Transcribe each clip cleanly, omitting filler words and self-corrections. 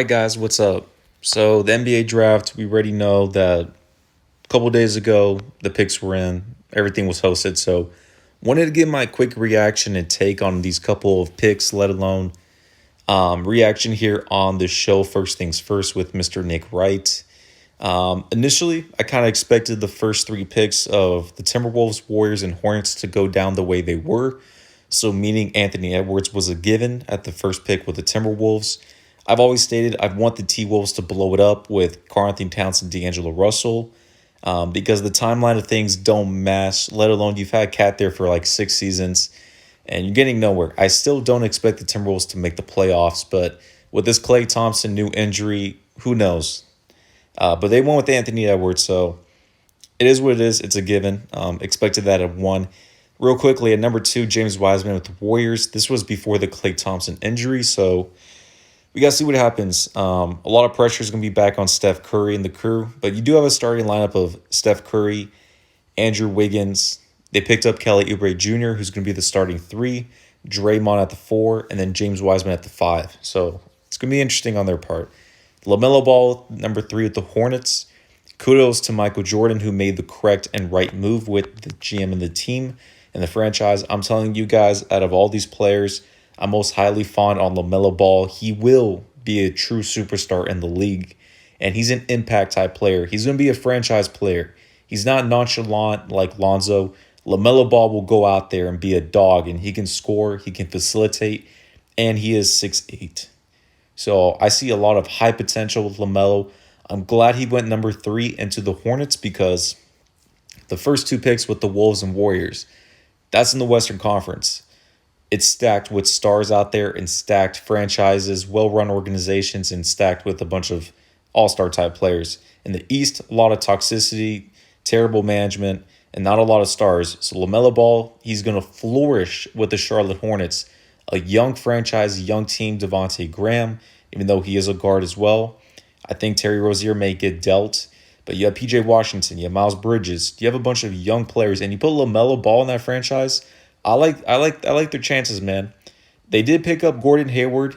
Hi guys, what's up? So the NBA draft, we already know that a couple days ago the picks were in, everything was hosted. So wanted to get my quick reaction and take on these couple of picks, let alone reaction here on the show. First things first with Mr. Nick Wright. Initially, I kind of expected the first three picks of the Timberwolves, Warriors, and Hornets to go down the way they were. So, meaning Anthony Edwards was a given at the first pick with the Timberwolves. I've always stated I want the T Wolves to blow it up with Karl-Anthony Towns and D'Angelo Russell because the timeline of things don't match, let alone you've had Cat there for like 6 seasons and you're getting nowhere. I still don't expect the Timberwolves to make the playoffs, but with this Klay Thompson new injury, who knows? But they went with Anthony Edwards, so it is what it is. It's a given. Expected that at one. Real quickly, at number two, James Wiseman with the Warriors. This was before the Klay Thompson injury, so we got to see what happens. A lot of pressure is going to be back on Steph Curry and the crew, but you do have a starting lineup of Steph Curry, Andrew Wiggins. They picked up Kelly Oubre Jr., who's going to be the starting three, Draymond at the four, and then James Wiseman at the five. So it's going to be interesting on their part. LaMelo Ball, number three with the Hornets. Kudos to Michael Jordan, who made the correct and right move with the GM and the team and the franchise. I'm telling you guys, out of all these players, I'm most highly fond on LaMelo Ball. He will be a true superstar in the league, and he's an impact type player. He's going to be a franchise player. He's not nonchalant like Lonzo. LaMelo Ball will go out there and be a dog, and he can score, he can facilitate, and he is 6'8". So I see a lot of high potential with LaMelo. I'm glad he went number three into the Hornets because the first two picks with the Wolves and Warriors, that's in the Western Conference. It's stacked with stars out there and stacked franchises, well-run organizations, and stacked with a bunch of all-star type players. In the East, a lot of toxicity, terrible management, and not a lot of stars. So LaMelo Ball, he's going to flourish with the Charlotte Hornets, a young franchise, young team, Devontae Graham, even though he is a guard as well. I think Terry Rozier may get dealt, but you have PJ Washington, you have Miles Bridges, you have a bunch of young players, and you put LaMelo Ball in that franchise. I like their chances, man. They did pick up Gordon Hayward,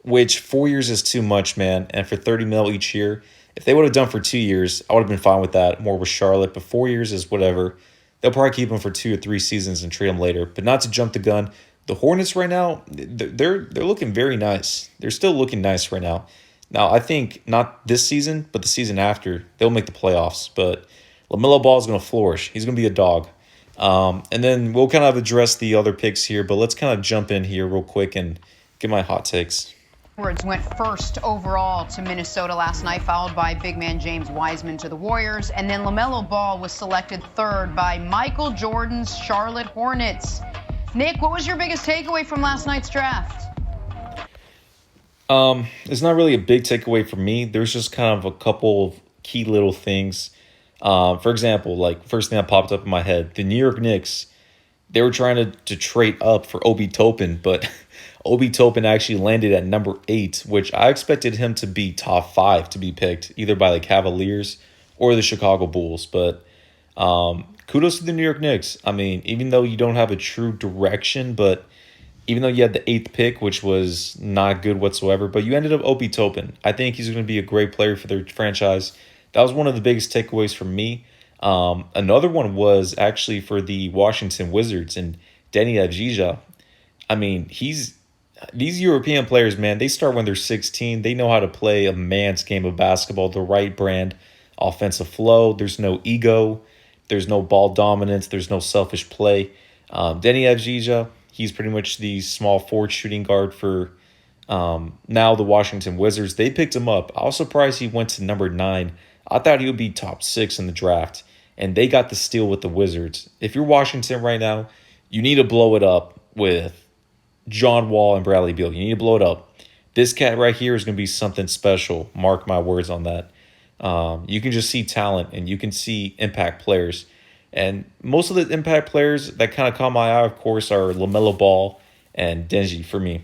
which 4 years is too much, man. And for 30 mil each year, if they would have done for 2 years, I would have been fine with that. More with Charlotte, but 4 years is whatever. They'll probably keep him for 2 or 3 seasons and trade him later. But not to jump the gun, the Hornets right now, they're looking very nice. They're still looking nice right now. Now I think not this season, but the season after they'll make the playoffs. But LaMelo Ball is going to flourish. He's going to be a dog. And then we'll kind of address the other picks here, but let's kind of jump in here real quick and get my hot takes. Edwards went first overall to Minnesota last night, followed by big man James Wiseman to the Warriors, and then LaMelo Ball was selected third by Michael Jordan's Charlotte Hornets. Nick, what was your biggest takeaway from last night's draft? It's not really a big takeaway for me. There's just kind of a couple of key little things. For example, like first thing that popped up in my head, the New York Knicks, they were trying to trade up for Obi Toppin, but Obi Toppin actually landed at number 8, which I expected him to be top 5 to be picked, either by the Cavaliers or the Chicago Bulls. But kudos to the New York Knicks. I mean, even though you don't have a true direction, but even though you had the 8th pick, which was not good whatsoever, but you ended up Obi Toppin. I think he's going to be a great player for their franchise. That was one of the biggest takeaways for me. Another one was actually for the Washington Wizards and Denny Avdija. I mean, these European players, man, they start when they're 16. They know how to play a man's game of basketball, the right brand, offensive flow. There's no ego. There's no ball dominance. There's no selfish play. Denny Avdija, he's pretty much the small forward shooting guard for now the Washington Wizards. They picked him up. I was surprised he went to number 9. I thought he would be top 6 in the draft, and they got the steal with the Wizards. If you're Washington right now, you need to blow it up with John Wall and Bradley Beal. You need to blow it up. This cat right here is going to be something special. Mark my words on that. You can just see talent, and you can see impact players. And most of the impact players that kind of caught my eye, of course, are LaMelo Ball and Denji for me.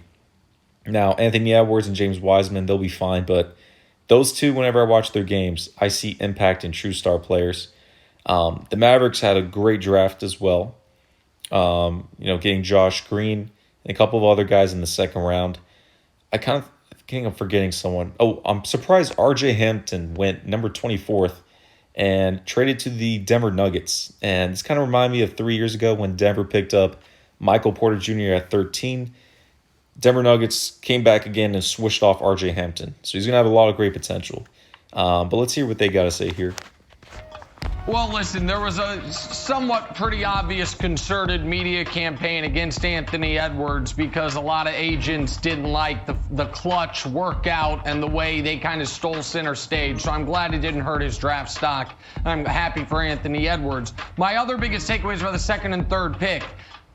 Now, Anthony Edwards and James Wiseman, they'll be fine, but those two, whenever I watch their games, I see impact and true star players. The Mavericks had a great draft as well. Getting Josh Green and a couple of other guys in the second round. I kind of think I'm forgetting someone. Oh, I'm surprised RJ Hampton went number 24th and traded to the Denver Nuggets. And this kind of reminded me of 3 years ago when Denver picked up Michael Porter Jr. at 13. Denver Nuggets came back again and switched off RJ Hampton. So he's going to have a lot of great potential. But let's hear what they got to say here. Well, listen, there was a somewhat pretty obvious concerted media campaign against Anthony Edwards because a lot of agents didn't like the clutch workout and the way they kind of stole center stage. So I'm glad it didn't hurt his draft stock. I'm happy for Anthony Edwards. My other biggest takeaways were the second and third pick.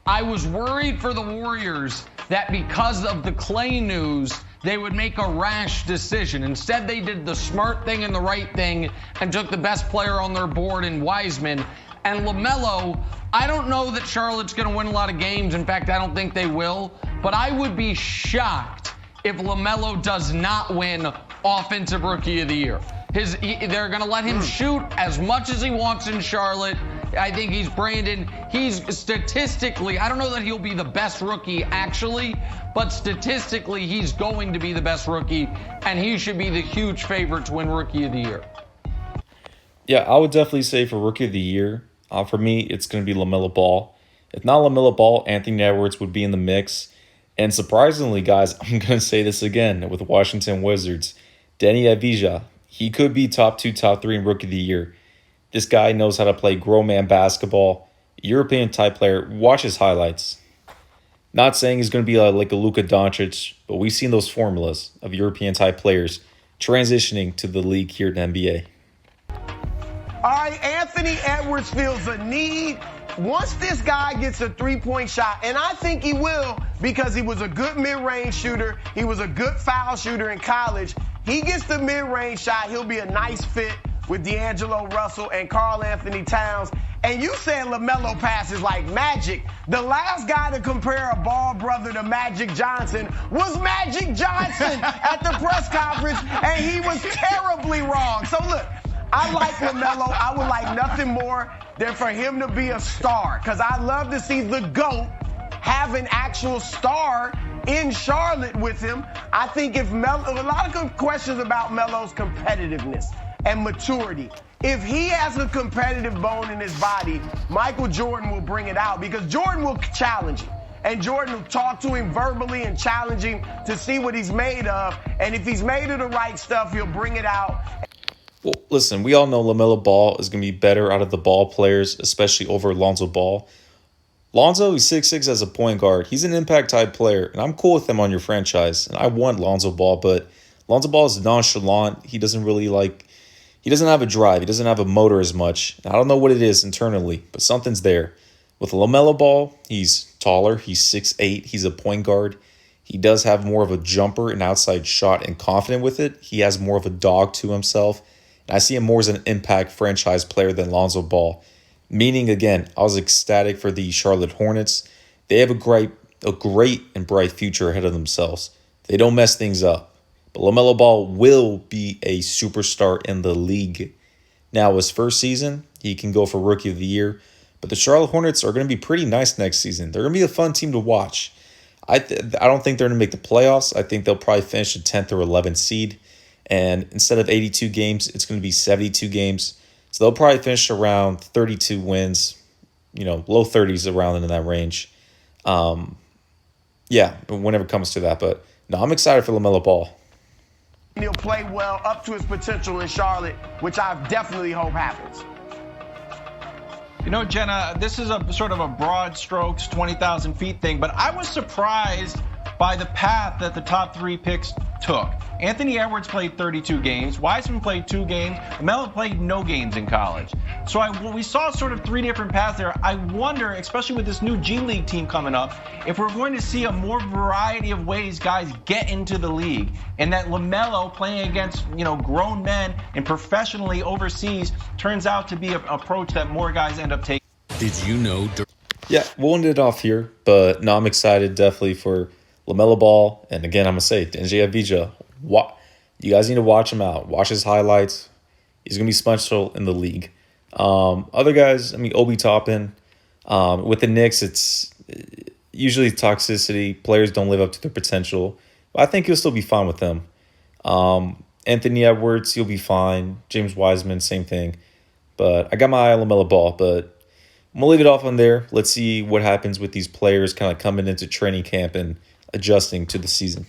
I was worried for the Warriors that because of the Clay news, they would make a rash decision. Instead, they did the smart thing and the right thing and took the best player on their board in Wiseman. And LaMelo, I don't know that Charlotte's going to win a lot of games. In fact, I don't think they will. But I would be shocked if LaMelo does not win Offensive Rookie of the Year. They're going to let him shoot as much as he wants in Charlotte. I think he's statistically, I don't know that he'll be the best rookie actually, but statistically he's going to be the best rookie, and he should be the huge favorite to win Rookie of the Year. Yeah, I would definitely say for Rookie of the Year, for me, it's going to be LaMelo Ball. If not LaMelo Ball, Anthony Edwards would be in the mix. And surprisingly, guys, I'm going to say this again with the Washington Wizards. Deni Avdija, he could be top 2, top 3 in Rookie of the Year. This guy knows how to play grown man basketball, European type player. Watch his highlights. Not saying he's going to be like a Luka Doncic, but we've seen those formulas of European type players transitioning to the league here in the NBA. All right, Anthony Edwards feels a need. Once this guy gets a three-point shot, and I think he will because he was a good mid-range shooter, he was a good foul shooter in college, he gets the mid-range shot, he'll be a nice fit with D'Angelo Russell and Karl Anthony Towns. And you said LaMelo passes like magic. The last guy to compare a Ball brother to Magic Johnson was Magic Johnson at the press conference, and he was terribly wrong. So look, I like LaMelo. I would like nothing more than for him to be a star, because I love to see the GOAT have an actual star in Charlotte with him. I think if Melo, a lot of questions about Melo's competitiveness and maturity. If he has a competitive bone in his body, Michael Jordan will bring it out, because Jordan will challenge him. And Jordan will talk to him verbally and challenge him to see what he's made of. And if he's made of the right stuff, he'll bring it out. Well, listen, we all know LaMelo Ball is going to be better out of the ball players, especially over Lonzo Ball. Lonzo, he's 6'6" as a point guard. He's an impact type player, and I'm cool with him on your franchise. And I want Lonzo Ball, but Lonzo Ball is nonchalant. He doesn't have a drive. He doesn't have a motor as much. I don't know what it is internally, but something's there. With LaMelo Ball, he's taller. He's 6'8". He's a point guard. He does have more of a jumper and outside shot and confident with it. He has more of a dog to himself. And I see him more as an impact franchise player than Lonzo Ball. Meaning, again, I was ecstatic for the Charlotte Hornets. They have a great and bright future ahead of themselves. They don't mess things up. But LaMelo Ball will be a superstar in the league. Now, his first season, he can go for Rookie of the Year. But the Charlotte Hornets are going to be pretty nice next season. They're going to be a fun team to watch. I don't think they're going to make the playoffs. I think they'll probably finish a 10th or 11th seed. And instead of 82 games, it's going to be 72 games. So they'll probably finish around 32 wins, low 30s around in that range. Yeah, whenever it comes to that. But no, I'm excited for LaMelo Ball. He'll play well up to his potential in Charlotte, which I definitely hope happens. Jenna, this is a sort of a broad strokes, 20,000 feet thing, but I was surprised by the path that the top 3 picks took. Anthony Edwards played 32 games. Wiseman played 2 games. LaMelo played no games in college. So we saw sort of 3 different paths there. I wonder, especially with this new G League team coming up, if we're going to see a more variety of ways guys get into the league, and that LaMelo playing against grown men and professionally overseas turns out to be an approach that more guys end up taking. Did you know? Yeah, we'll end it off here. But no, I'm excited definitely for LaMelo Ball. And again, I'm going to say, Deni Avdija, you guys need to watch him out. Watch his highlights. He's going to be special in the league. Other guys, Obi Toppin. With the Knicks, it's usually toxicity. Players don't live up to their potential. I think he'll still be fine with them. Anthony Edwards, he'll be fine. James Wiseman, same thing. But I got my eye on LaMelo Ball, but I'm gonna leave it off on there. Let's see what happens with these players kind of coming into training camp and adjusting to the season.